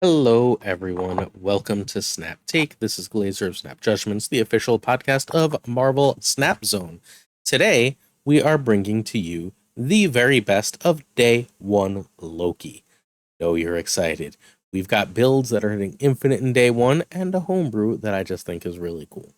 Hello, everyone. Welcome to Snap Take. This is Glazer of Snap Judgments, the official podcast of Marvel Snap Zone. Today, we are bringing to you the very best of Day 1 Loki. Know you're excited. We've got builds that are hitting infinite in Day 1 and a homebrew that I just think is really cool.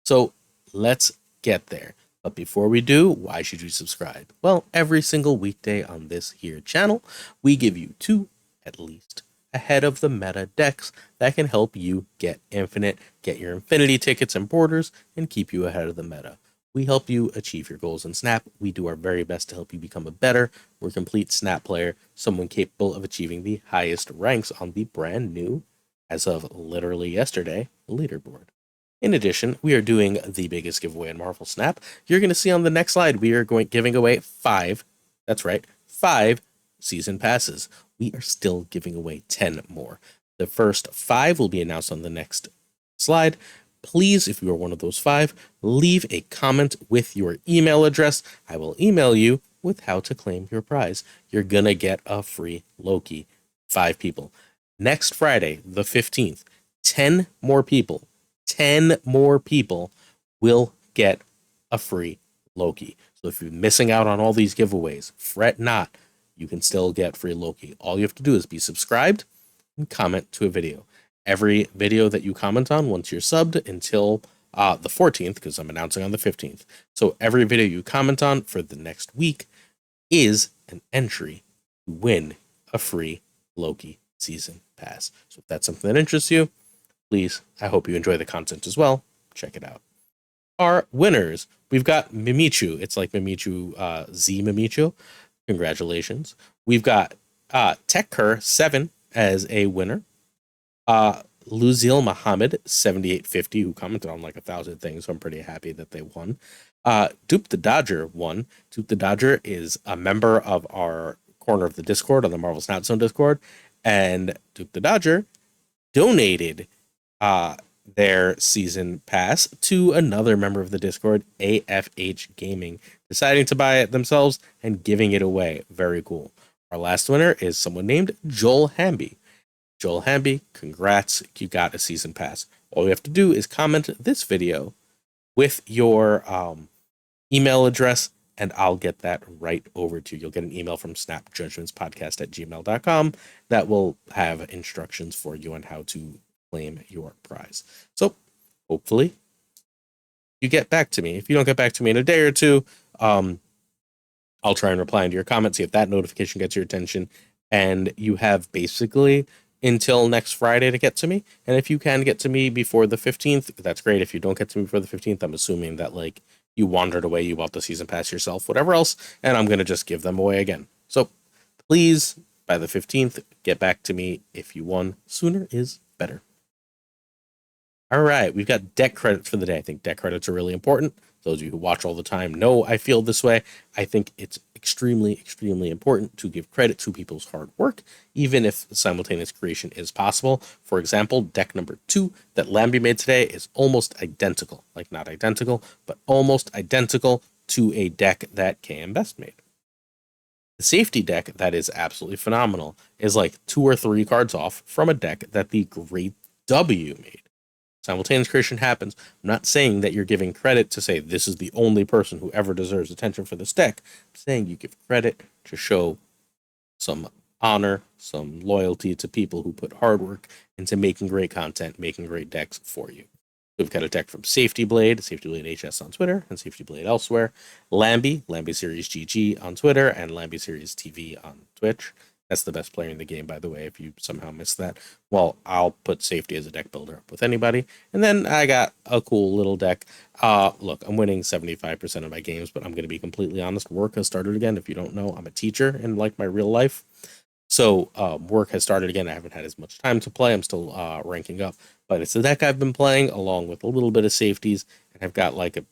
So, let's get there. But before we do, why should you subscribe? Well, every single weekday on this here channel, we give you two, at least, ahead of the meta decks that can help you get infinite, get your infinity tickets and borders, and keep you ahead of the meta. We help you achieve your goals in Snap. We do our very best to help you become a better, more complete Snap player, someone capable of achieving the highest ranks on the brand new, as of literally yesterday, leaderboard. In addition, we are doing the biggest giveaway in Marvel Snap. You're going to see on the next slide, we are giving away that's right, 5 season passes. We are still giving away 10 more. The first 5 will be announced on the next slide. Please, if you are one of those 5, leave a comment with your email address. I will email you with how to claim your prize. You're going to get a free Loki. 5 people. Next Friday, the 15th, 10 more people will get a free Loki. So if you're missing out on all these giveaways, fret not. You can still get free Loki. All you have to do is be subscribed and comment to a video. Every video that you comment on once you're subbed until the 14th, because I'm announcing on the 15th. So every video you comment on for the next week is an entry to win a free Loki season pass. So if that's something that interests you, please, I hope you enjoy the content as well. Check it out. Our winners, we've got Mimichu. It's like Mimichu, Z Mimichu. Congratulations. We've got TechCur7 as a winner. Luzil Muhammad 7850, who commented on like 1,000 things, so I'm pretty happy that they won. Dupe the Dodger won. Dupe the Dodger is a member of our corner of the Discord on the Marvel Snap Zone Discord, and Dupe the Dodger donated their season pass to another member of the Discord, AFH Gaming, deciding to buy it themselves and giving it away. Very cool. Our last winner is someone named Joel Hamby. Joel Hamby, congrats, you got a season pass. All you have to do is comment this video with your email address, and I'll get that right over to you. You'll get an email from snapjudgmentspodcast@gmail.com that will have instructions for you on how to claim your prize. So hopefully you get back to me. If you don't get back to me in a day or two, I'll try and reply into your comment, see if that notification gets your attention. And you have basically until next Friday to get to me. And if you can get to me before the 15th, that's great. If you don't get to me before the 15th, I'm assuming that like you wandered away, you bought the season pass yourself, whatever else, and I'm going to just give them away again. So please, by the 15th, get back to me if you won. Sooner is better. All right, we've got deck credits for the day. I think deck credits are really important. Those of you who watch all the time know I feel this way. I think it's extremely, extremely important to give credit to people's hard work, even if simultaneous creation is possible. For example, deck number 2 that Lambie made today is almost identical. Like, not identical, but almost identical to a deck that KM Best made. The safety deck that is absolutely phenomenal is like 2 or 3 cards off from a deck that the Great W made. Simultaneous creation happens. I'm not saying that you're giving credit to say this is the only person who ever deserves attention for this deck. I'm saying you give credit to show some honor, some loyalty to people who put hard work into making great content, making great decks for you. We've got a deck from Safety Blade HS on Twitter, and Safety Blade elsewhere. Lambie Series GG on Twitter, and Lambie Series TV on Twitch. That's the best player in the game, by the way, if you somehow missed that. Well, I'll put Safety as a deck builder up with anybody. And then I got a cool little deck. Look, I'm winning 75% of my games, but I'm going to be completely honest. Work has started again. If you don't know, I'm a teacher in like my real life. So work has started again. I haven't had as much time to play. I'm still ranking up. But it's a deck I've been playing along with a little bit of safeties. And I've got like an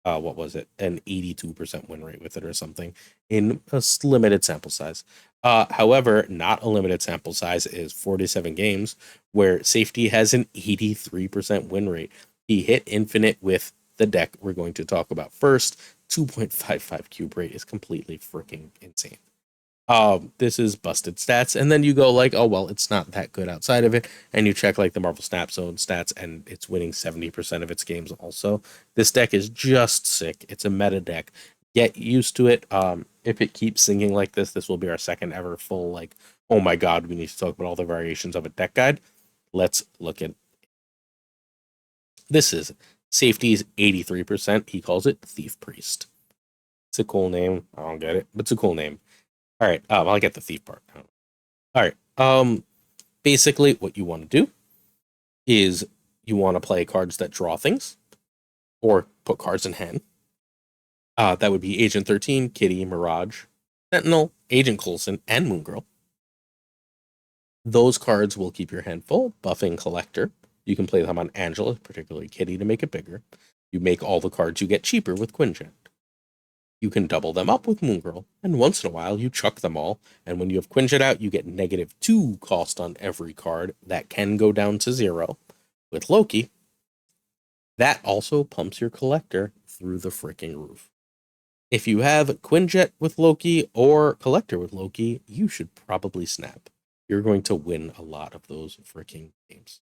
82% win rate with it or something in a limited sample size. However, not a limited sample size is 47 games where safety has an 83% win rate. He hit infinite with the deck we're going to talk about first. 2.55 cube rate is completely freaking insane. This is busted stats, and then you go like, oh well, it's not that good outside of it, and you check like the Marvel Snap Zone stats, and it's winning 70% of its games. Also, this deck is just sick. It's a meta deck. Get used to it. If it keeps singing like this will be our second ever full like, oh my god, we need to talk about all the variations of a deck guide. Let's look at this. Is safety's 83%. He calls it Thief Priest. It's a cool name. I don't get it, but it's a cool name. All right, I'll get the thief part. All right. Basically, what you want to do is you want to play cards that draw things, or put cards in hand. That would be Agent 13, Kitty, Mirage, Sentinel, Agent Coulson, and Moon Girl. Those cards will keep your hand full, buffing Collector. You can play them on Angela, particularly Kitty, to make it bigger. You make all the cards you get cheaper with Quinjet. You can double them up with Moon Girl, and once in a while you chuck them all, and when you have Quinjet out, you get -2 cost on every card. That can go down to 0. With Loki, that also pumps your Collector through the freaking roof. If you have Quinjet with Loki or Collector with Loki, you should probably snap. You're going to win a lot of those freaking games.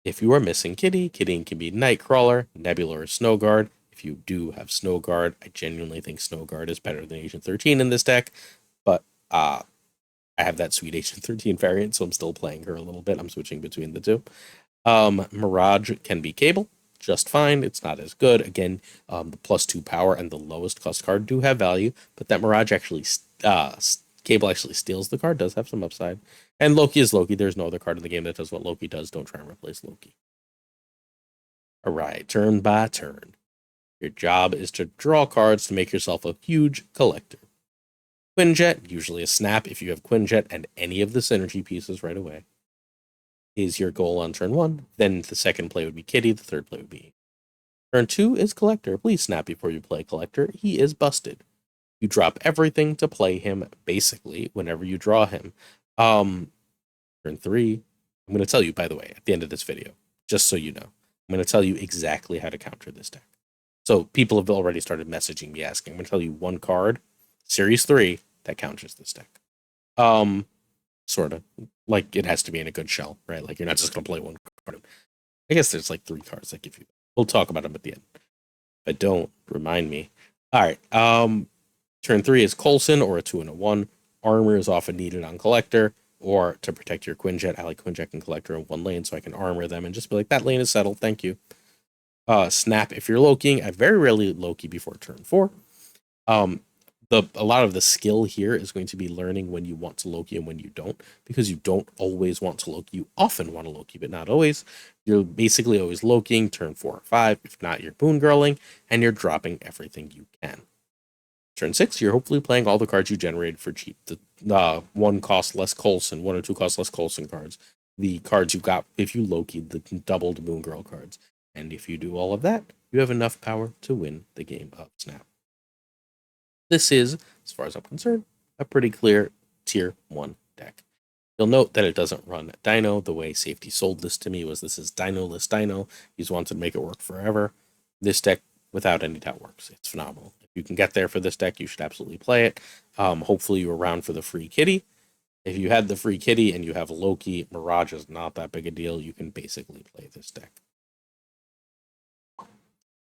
If you are missing Kitty, Kitty can be Nightcrawler, Nebula, or Snowguard. If you do have Snowguard, I genuinely think Snowguard is better than Agent 13 in this deck, but I have that sweet Agent 13 variant, so I'm still playing her a little bit. I'm switching between the two. Mirage can be Cable, just fine. It's not as good. Again, the +2 power and the lowest cost card do have value, but that Mirage actually, Cable actually steals the card, does have some upside. And Loki is Loki. There's no other card in the game that does what Loki does. Don't try and replace Loki. All right, turn by turn. Your job is to draw cards to make yourself a huge collector. Quinjet, usually a snap if you have Quinjet and any of the synergy pieces right away, is your goal on turn 1. Then the second play would be Kitty, the third play would be. Turn 2 is Collector. Please snap before you play Collector. He is busted. You drop everything to play him, basically, whenever you draw him. Turn 3, I'm going to tell you, by the way, at the end of this video, just so you know, I'm going to tell you exactly how to counter this deck. So people have already started messaging me asking. I'm going to tell you one card, Series 3, that counters this deck. Sort of. Like, it has to be in a good shell, right? Like, you're not just going to play one card. I guess there's like 3 cards that give you. We'll talk about them at the end. But don't remind me. All right. Turn 3 is Coulson or a 2 and a 1. Armor is often needed on Collector or to protect your Quinjet. I like Quinjet and Collector in one lane so I can armor them and just be like, that lane is settled. Thank you. Snap if you're Lokiing. I very rarely Loki before turn 4. A lot of the skill here is going to be learning when you want to Loki and when you don't, because you don't always want to Loki. You often want to Loki, but not always. You're basically always Lokiing turn 4 or 5. If not, you're Boon Girling, and you're dropping everything you can. Turn 6, you're hopefully playing all the cards you generated for cheap. The 1 cost less Coulson, 1 or 2 cost less Coulson cards. The cards you got if you Loki, the doubled Moon Girl cards. And if you do all of that, you have enough power to win the game of Snap. This is, as far as I'm concerned, a pretty clear tier 1 deck. You'll note that it doesn't run Dino. The way Safety sold this to me was this is Dino-less Dino. He's wanted to make it work forever. This deck, without any doubt, works. It's phenomenal. If you can get there for this deck, you should absolutely play it. Hopefully you're around for the free Kitty. If you had the free Kitty and you have Loki, Mirage is not that big a deal. You can basically play this deck.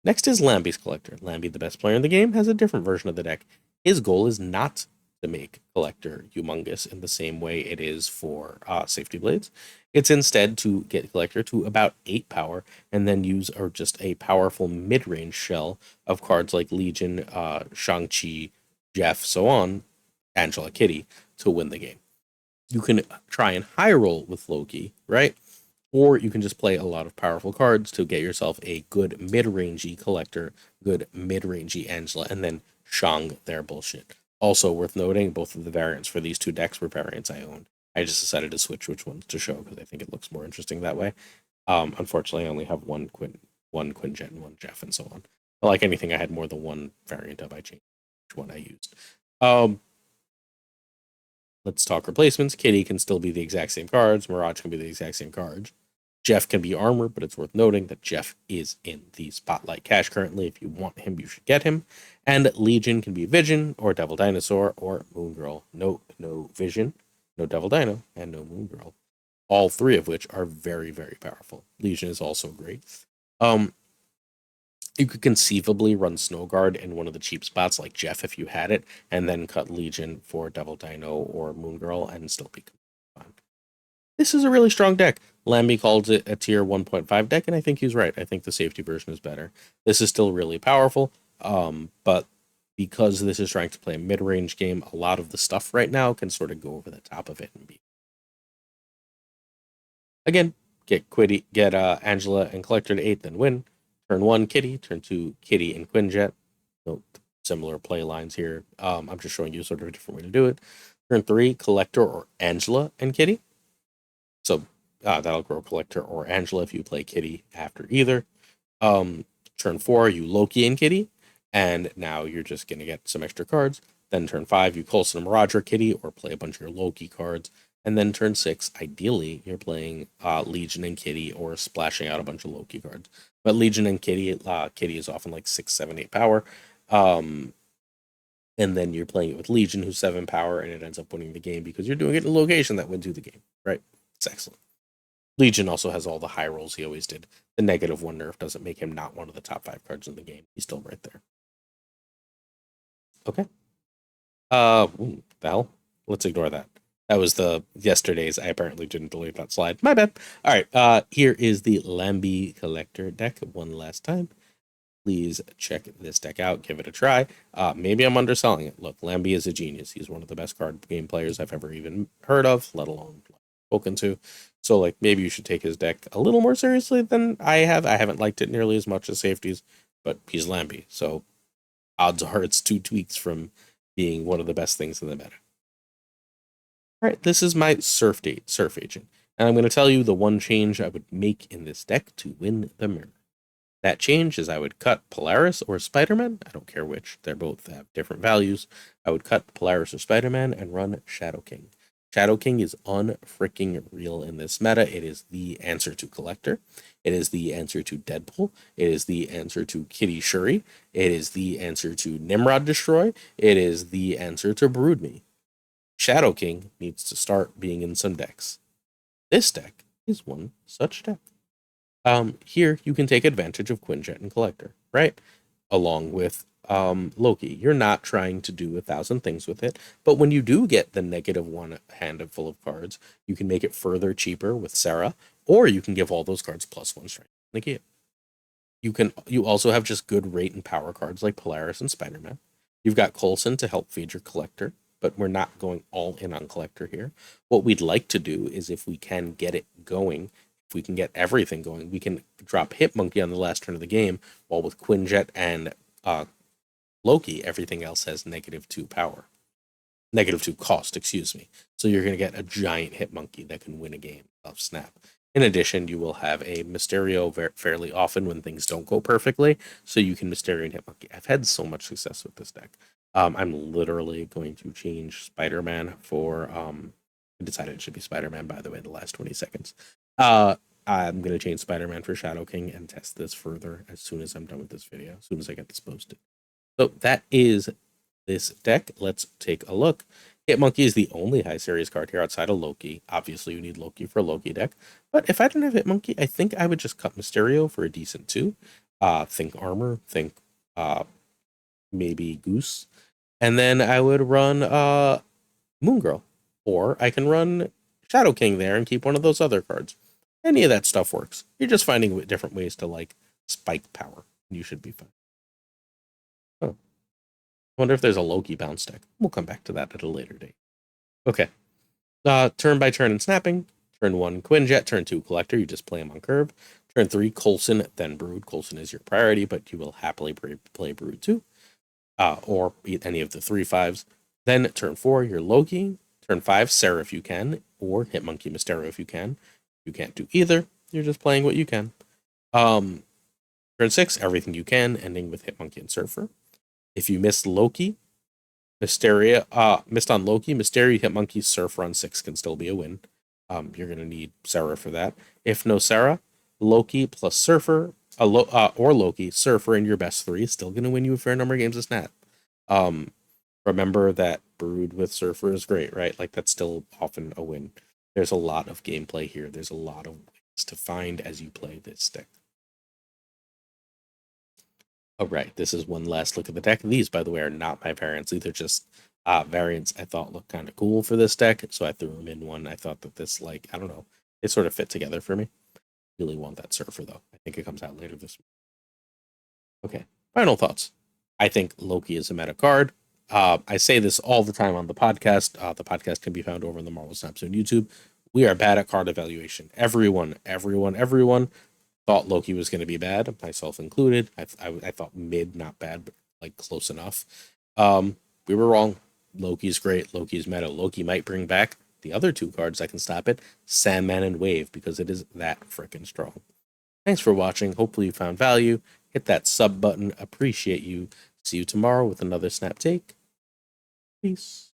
Next is Lambie's Collector. Lambie, the best player in the game, has a different version of the deck. His goal is not to make Collector humongous in the same way it is for Safety Blades. It's instead to get Collector to about 8 power and then use just a powerful mid-range shell of cards like Legion, Shang-Chi, Jeff, so on, Angela, Kitty, to win the game. You can try and high roll with Loki, right? Or you can just play a lot of powerful cards to get yourself a good mid-rangey Collector, good mid-rangey Angela, and then Shang their bullshit. Also worth noting, both of the variants for these 2 decks were variants I owned. I just decided to switch which ones to show because I think it looks more interesting that way. Unfortunately, I only have one Quinjet and 1 Jeff and so on. But like anything I had more than 1 variant of, I changed which one I used. Let's talk replacements. Kitty can still be the exact same cards. Mirage can be the exact same cards. Jeff can be armor, but it's worth noting that Jeff is in the Spotlight cache currently. If you want him, you should get him. And Legion can be Vision or Devil Dinosaur or Moon Girl. No Vision, no Devil Dino, and no Moon Girl. All three of which are very, very powerful. Legion is also great. You could conceivably run Snow Guard in one of the cheap spots like Jeff if you had it, and then cut Legion for Devil Dino or Moon Girl and still be fine. This is a really strong deck. Lambie calls it a tier 1.5 deck, and I think he's right. I think the safety version is better. This is still really powerful, but because this is trying to play a mid-range game, a lot of the stuff right now can sort of go over the top of it and be. Again, get Angela and Collector to 8, then win. Turn 1, Kitty. Turn 2, Kitty and Quinjet. No similar play lines here. I'm just showing you sort of a different way to do it. Turn 3, Collector or Angela and Kitty. So that'll grow Collector or Angela if you play Kitty after either. Turn 4, you Loki and Kitty. And now you're just going to get some extra cards. Then turn 5, you Coulson and Roger Kitty or play a bunch of your Loki cards. And then turn 6, ideally, you're playing Legion and Kitty or splashing out a bunch of Loki cards. But Legion and Kitty, Kitty is often like 6, 7, 8 power. And then you're playing it with Legion, who's 7 power, and it ends up winning the game because you're doing it in a location that wins you the game, right? It's excellent. Legion also has all the high rolls he always did. The -1 nerf doesn't make him not one of the top 5 cards in the game. He's still right there. Okay. Val, let's ignore that. That was yesterday's. I apparently didn't delete that slide. My bad. All right. Here is the Lambie Collector deck one last time. Please check this deck out. Give it a try. Maybe I'm underselling it. Look, Lambie is a genius. He's one of the best card game players I've ever even heard of, let alone spoken to. So, like, maybe you should take his deck a little more seriously than I have. I haven't liked it nearly as much as Safeties, but he's Lambie. So, odds are it's 2 tweaks from being one of the best things in the meta. All right, this is my Surf Agent, and I'm going to tell you the one change I would make in this deck to win the mirror. That change is I would cut Polaris or Spider-Man. I don't care which. They both have different values. I would cut Polaris or Spider-Man and run Shadow King. Shadow King is unfreaking real in this meta. It is the answer to Collector. It is the answer to Deadpool. It is the answer to Kitty Shuri. It is the answer to Nimrod Destroy. It is the answer to Brood Me. Shadow King needs to start being in some decks. This deck is one such deck. Here you can take advantage of Quinjet and Collector, right? Along with Loki. You're not trying to do 1,000 things with it, but when you do get the -1 handful of cards, you can make it further cheaper with Sarah, or you can give all those cards +1 strength. Negate. You also have just good rate and power cards like Polaris and Spider-Man. You've got Coulson to help feed your Collector, but we're not going all in on Collector here. What we'd like to do is if we can get it going, if we can get everything going, we can drop Hitmonkey on the last turn of the game, while with Quinjet and Loki, everything else has -2 power. -2 cost, excuse me. So you're going to get a giant Hitmonkey that can win a game of Snap. In addition, you will have a Mysterio fairly often when things don't go perfectly, so you can Mysterio and Hitmonkey. I've had so much success with this deck. I'm literally going to change Spider-Man for... I decided it should be Spider-Man, by the way, in the last 20 seconds. I'm going to change Spider-Man for Shadow King and test this further as soon as I'm done with this video, as soon as I get this posted. So that is this deck. Let's take a look. Hitmonkey is the only high series card here outside of Loki. Obviously, you need Loki for a Loki deck. But if I didn't have Hitmonkey, I think I would just cut Mysterio for a decent 2. Think Armor, think maybe Goose. And then I would run Moon Girl. Or I can run Shadow King there and keep one of those other cards. Any of that stuff works. You're just finding different ways to, like, spike power. You should be fine. Oh. I wonder if there's a Loki bounce deck. We'll come back to that at a later date. Okay. Turn by turn and snapping. Turn 1, Quinjet. Turn 2, Collector. You just play them on curve. Turn 3, Coulson, then Brood. Coulson is your priority, but you will happily play Brood too. Or any of the 3/5s. Then turn 4, you're Loki. Turn 5, Sarah if you can, or Hitmonkey Mysterio if you can. If you can't do either, you're just playing what you can. Turn 6, everything you can, ending with Hitmonkey and Surfer. If you missed Loki, missed on Loki, Mysterio, Hitmonkey, Surfer on 6 can still be a win. You're going to need Sarah for that. If no Sarah, Loki plus Surfer, or Loki, Surfer in your best three is still going to win you a fair number of games of Snap. Remember that Brood with Surfer is great, right? Like, that's still often a win. There's a lot of gameplay here. There's a lot of ways to find as you play this deck. All right, this is one last look at the deck. These, by the way, are not my variants. These are just variants I thought looked kind of cool for this deck, so I threw them in one. I thought that this, like, I don't know, it sort of fit together for me. Really want that Surfer, though. I think it comes out later this week. Okay, final thoughts. I think Loki is a meta card. I say this all the time on the podcast. The podcast can be found over in the Marvel Snaps on YouTube. We are bad at card evaluation. Everyone thought Loki was going to be bad, myself included. I thought mid, not bad, but like close enough. We were wrong. Loki's great. Loki's meta. Loki might bring back the other two cards that can stop it, Sandman and Wave, because it is that freaking strong. Thanks for watching. Hopefully you found value. Hit that sub button. Appreciate you. See you tomorrow with another Snap Take. Peace.